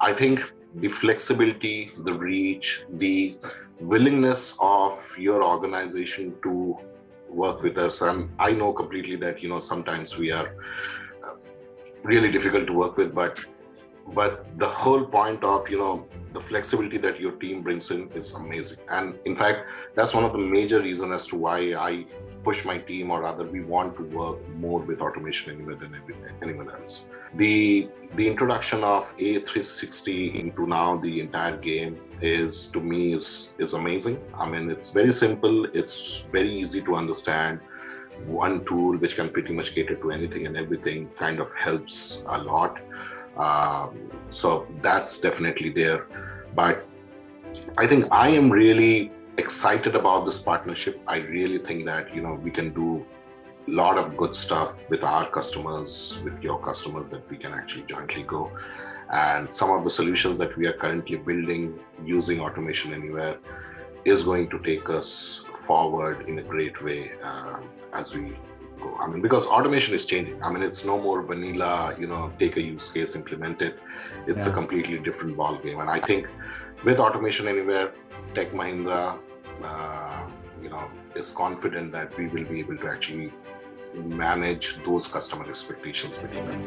I think the flexibility, the reach, the willingness of your organization to work with us, and I know completely that sometimes we are really difficult to work with, but the whole point of the flexibility that your team brings in is amazing. And in fact, that's one of the major reasons as to why I push my team, or rather we want to work more with Automation Anywhere than anyone else. The introduction of A360 into now the entire game is, to me, is amazing. I mean, it's very simple, it's very easy to understand. One tool which can pretty much cater to anything and everything kind of helps a lot. So that's definitely there. But I think I am really excited about this partnership. I really think that we can do a lot of good stuff with our customers, with your customers, that we can actually jointly go. And some of the solutions that we are currently building using Automation Anywhere is going to take us forward in a great way as we go. I mean, because automation is changing. I mean, it's no more vanilla, take a use case, implement it. It's a completely different ball game. And I think with Automation Anywhere, Tech Mahindra, is confident that we will be able to actually manage those customer expectations pretty well.